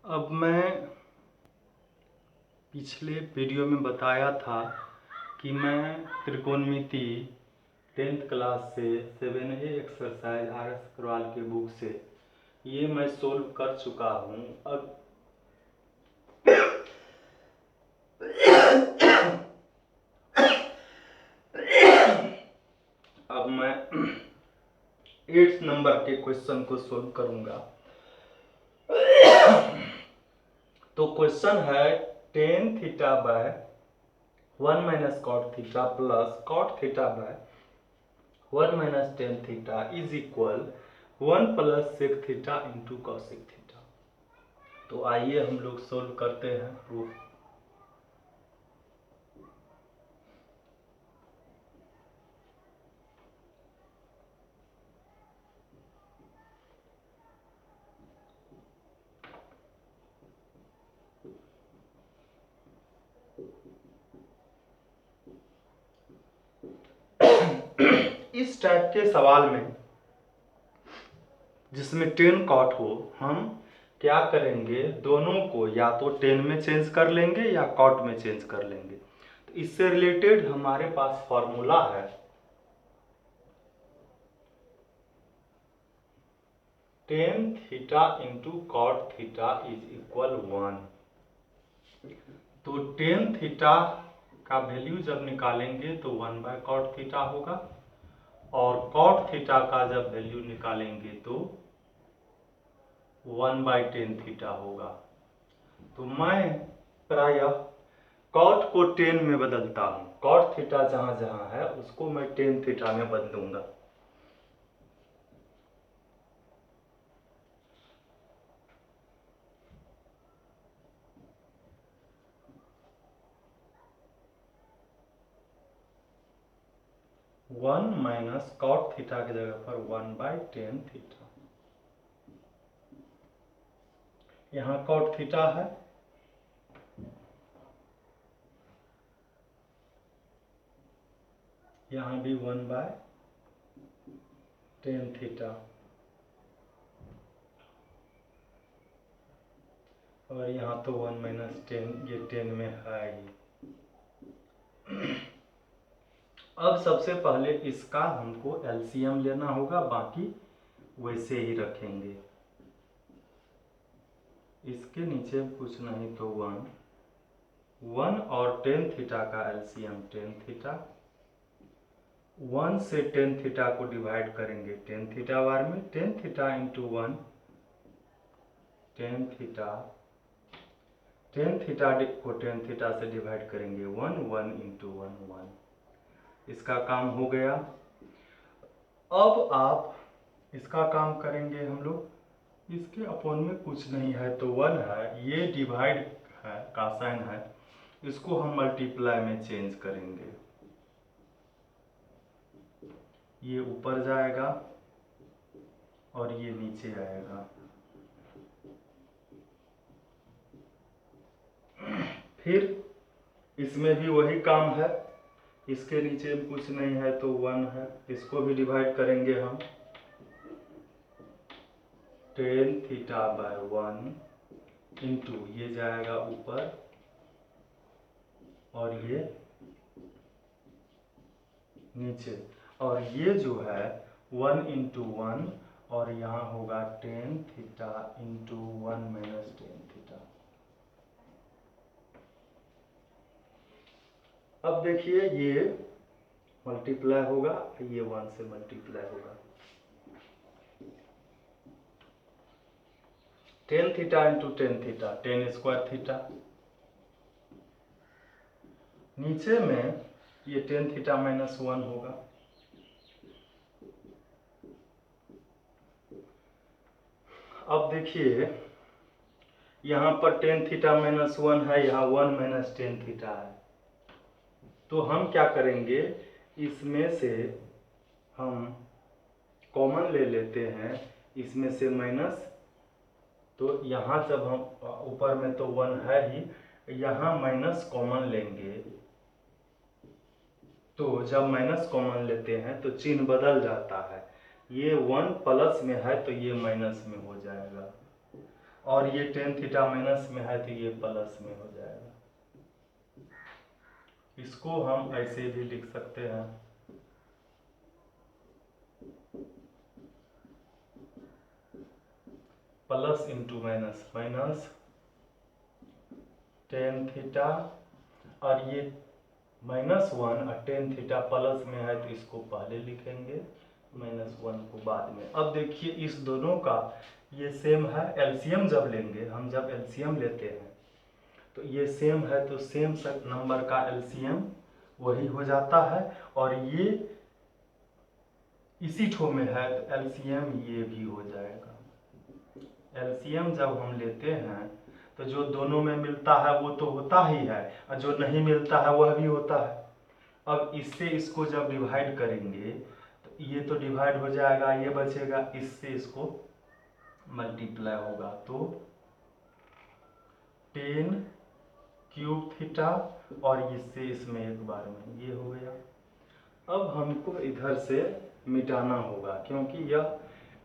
अब मैं पिछले वीडियो में बताया था कि मैं त्रिकोणमिति 10th क्लास से 7A एक्सरसाइज RS अग्रवाल के बुक से ये मैं सोल्व कर चुका हूँ। अब मैं 8th नंबर के क्वेश्चन को सोल्व करूँगा। तो क्वेश्चन है tan theta by 1 minus cot theta plus cot theta by 1 minus tan theta is equal 1 plus sec theta into cosec theta. तो आइए हम लोग सोल्व करते हैं प्रूफ। इस टाइप के सवाल में जिसमें tan कॉट हो, हम क्या करेंगे, दोनों को या तो tan में चेंज कर लेंगे या कॉट में चेंज कर लेंगे। तो इससे रिलेटेड हमारे पास फॉर्मूला है tan theta into cot theta is equal 1। तो tan थीटा का वैल्यू जब निकालेंगे तो 1 बाय कॉट थीटा होगा और कॉट थीटा का जब वैल्यू निकालेंगे तो 1 बाय tan थीटा होगा। तो मैं प्रायः कॉट को tan में बदलता हूँ। कॉट थीटा जहाँ जहाँ है उसको मैं tan थीटा में बदलूंगा। वन माइनस कॉट थीटा की जगह पर 1 बाय tan थीटा। यहाँ कॉट थीटा है, यहाँ भी 1 बाय tan थीटा और यहाँ तो 1 माइनस tan, ये tan में है ही। अब सबसे पहले इसका हमको एलसीएम लेना होगा, बाकी वैसे ही रखेंगे। इसके नीचे कुछ नहीं तो 1 और tan थीटा का एलसीएम tan थीटा। 1 से tan थीटा को डिवाइड करेंगे tan थीटा बार में, tan theta into 1 tan theta, tan theta को tan थीटा से डिवाइड करेंगे 1 इंटू 1। इसका काम हो गया। अब आप इसका काम करेंगे हम लोग, इसके अपॉन में कुछ नहीं है तो 1 है, ये डिवाइड है का साइन है, इसको हम मल्टीप्लाई में चेंज करेंगे। ये ऊपर जाएगा और ये नीचे आएगा। फिर इसमें भी वही काम है, इसके नीचे कुछ नहीं है तो 1 है, इसको भी डिवाइड करेंगे हम tan थीटा बाय 1 इंटू, ये जाएगा ऊपर और ये नीचे, और ये जो है 1 इंटू 1 और यहाँ होगा tan theta into 1 minus tan theta. अब देखिए ये मल्टीप्लाई होगा, ये 1 से मल्टीप्लाई होगा। tan theta into tan theta, tan square theta. नीचे में ये tan थीटा माइनस 1 होगा। अब देखिए यहाँ पर tan थीटा माइनस 1 है, यहाँ 1 माइनस tan थीटा है। तो हम क्या करेंगे, इसमें से हम कॉमन ले लेते हैं, इसमें से माइनस, तो यहाँ जब हम ऊपर में तो 1 है ही, यहाँ माइनस कॉमन लेंगे तो जब माइनस कॉमन लेते हैं तो चिन्ह बदल जाता है। ये 1 प्लस में है तो ये माइनस में हो जाएगा। और ये टेन थीटा माइनस में है तो ये प्लस में हो जाएगा। इसको हम ऐसे भी लिख सकते हैं, plus into minus, minus tan theta, और ये -1 और टेन थीटा प्लस में है तो इसको पहले लिखेंगे, -1 को बाद में। अब देखिए इस दोनों का ये सेम है, एलसीएम जब लेंगे हम, जब एलसीएम लेते हैं तो ये सेम है तो सेम नंबर का एलसीएम वही हो जाता है, और ये इसी ठो में है तो एलसीएम ये भी हो जाएगा। एलसीएम जब हम लेते हैं तो जो दोनों में मिलता है वो तो होता ही है, और जो नहीं मिलता है वह भी होता है। अब इससे इसको जब डिवाइड करेंगे तो ये तो डिवाइड हो जाएगा, ये बचेगा, इससे इसको मल्टीप्लाई होगा तो 10 क्यूब थीटा, और इससे इसमें एक बार में ये हो गया। अब हमको इधर से मिटाना होगा क्योंकि यह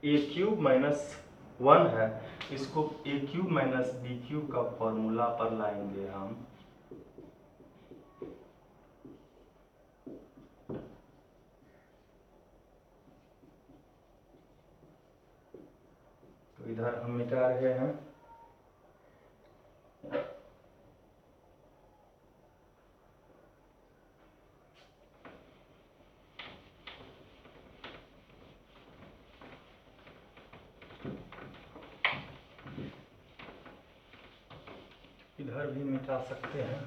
ए क्यूब माइनस 1 है, इसको ए क्यूब माइनस बी क्यूब का फॉर्मूला पर लाएंगे हम। तो इधर हम मिटा रहे हैं, इधर भी मिटा सकते हैं।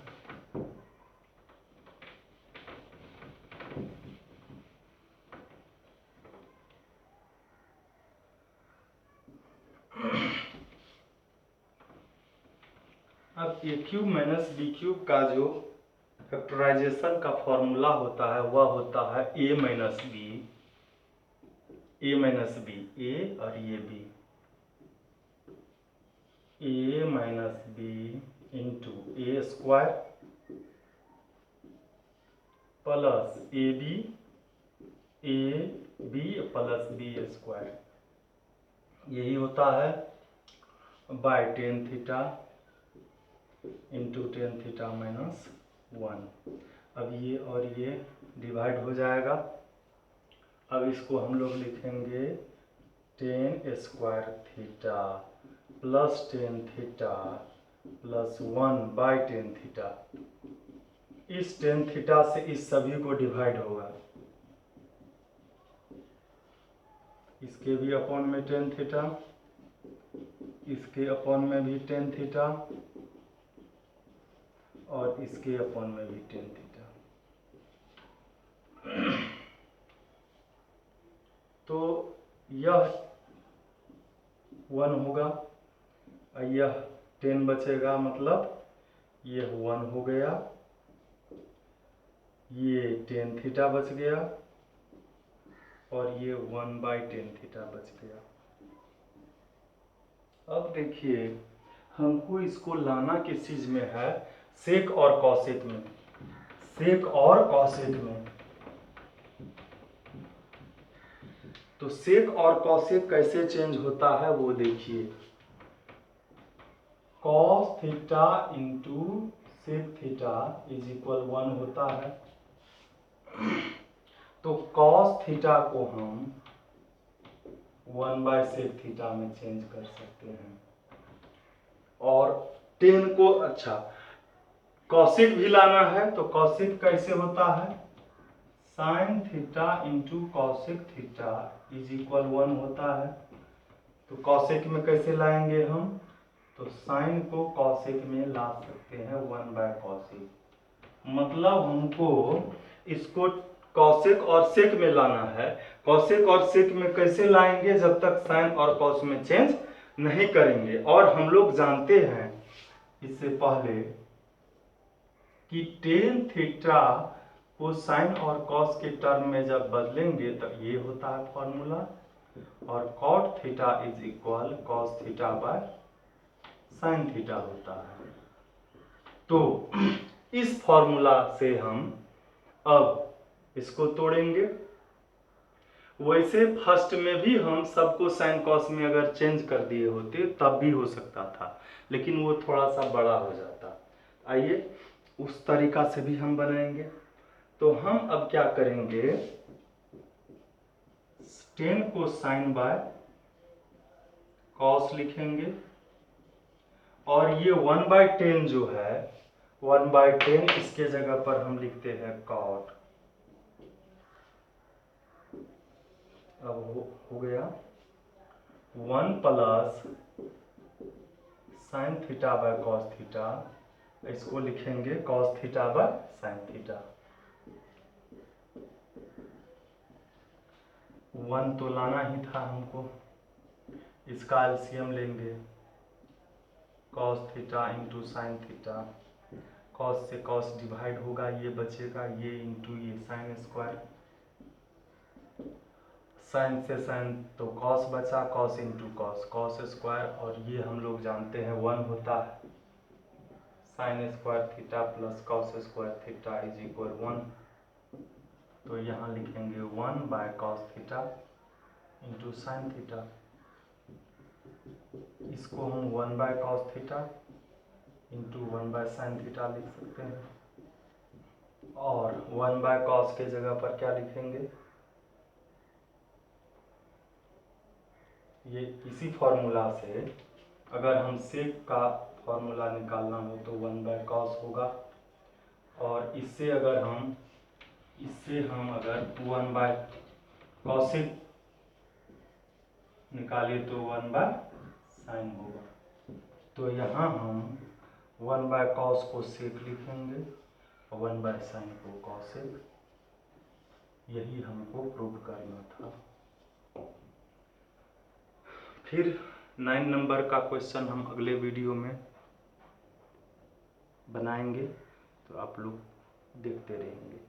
अब ए क्यूब माइनस बी क्यूब का जो फैक्टराइजेशन का फॉर्मूला होता है वह होता है A minus B, A minus B, A और ये B, A minus B into A square plus A B plus B square, यही होता है by tan theta into tan theta minus 1। अब ये और ये डिवाइड हो जाएगा। अब इसको हम लोग लिखेंगे ten square theta plus tan theta plus 1 bye tan theta. इस टेन थीटा से इस सभी को डिवाइड होगा, इसके भी अपॉन में टेन थीटा, इसके अपॉन में भी टेन थीटा, और इसके अपॉन में भी टेन थीटा। तो यह 1 होगा और यह 10 बचेगा, मतलब यह 1 हो गया, ये टेन थीटा बच गया और ये 1 बाई टेन थीटा बच गया। अब देखिए हमको इसको लाना किस चीज में है, सेक और कॉसेक में, सेक और कॉसेक में। तो सेक और कॉसेक कैसे चेंज होता है वो देखिए, cos theta into sec theta is equal 1 होता है। तो कॉस थीटा को हम 1 बाय सेक थीटा में चेंज कर सकते हैं, और 10 को, अच्छा कॉसेक भी लाना है तो कॉसेक कैसे होता है, sine theta into cosec theta is equal 1 होता है। तो कॉसेक में कैसे लाएंगे हम, तो साइन को कॉसेक में ला सकते हैं 1 बाय कॉसेक। मतलब हमको इसको कॉसेक और सेक में लाना है। कॉसेक और सेक में कैसे लाएंगे, जब तक साइन और कॉस में चेंज नहीं करेंगे। और हम लोग जानते हैं इससे पहले कि टेन थीटा को साइन और कॉस के टर्म में जब बदलेंगे तब ये होता है फॉर्मूला, और cot theta is equal cos theta by sine theta होता है। तो इस फॉर्मूला से हम अब इसको तोड़ेंगे, वैसे फर्स्ट में भी हम सबको साइन कॉस में अगर चेंज कर दिए होते तब भी हो सकता था, लेकिन वो थोड़ा सा बड़ा हो जाता। आइए उस तरीका से भी हम बनाएंगे। तो हम अब क्या करेंगे, टेन को साइन बाय कॉस लिखेंगे, और ये 1/10 जो है 1/10 इसके जगह पर हम लिखते हैं कॉट। अब हो गया 1 plus sine theta by cos theta, इसको लिखेंगे cos theta by sine theta. 1 तो लाना ही था हमको, इसका एलसीएम लेंगे, cos theta into sine theta, cos से कॉस डिवाइड होगा, ये बचेगा, ये इंटू ये साइन स्क्वायर, साइन से साइन तो कॉस बचा, cos into cos, cos square, और ये हम लोग जानते हैं 1 होता है, sine square theta plus cos square theta is equal 1। तो यहाँ लिखेंगे 1 by cos theta into sine theta, इसको हम 1 by cos theta into 1 bye sine theta लिख सकते हैं, और 1 बाय कॉस के जगह पर क्या लिखेंगे, ये इसी फॉर्मूला से अगर हम सेक का फॉर्मूला निकालना हो तो 1 बाय कॉस होगा, और इससे हम अगर 1 बाय कॉसिक निकालिए तो 1 बाय साइन होगा। तो यहाँ हम 1 बाय कॉस को सेक लिखेंगे और 1 बाय साइन को कॉसिक, यही हमको प्रूव करना था। फिर 9 नंबर का क्वेश्चन हम अगले वीडियो में बनाएंगे, तो आप लोग देखते रहेंगे।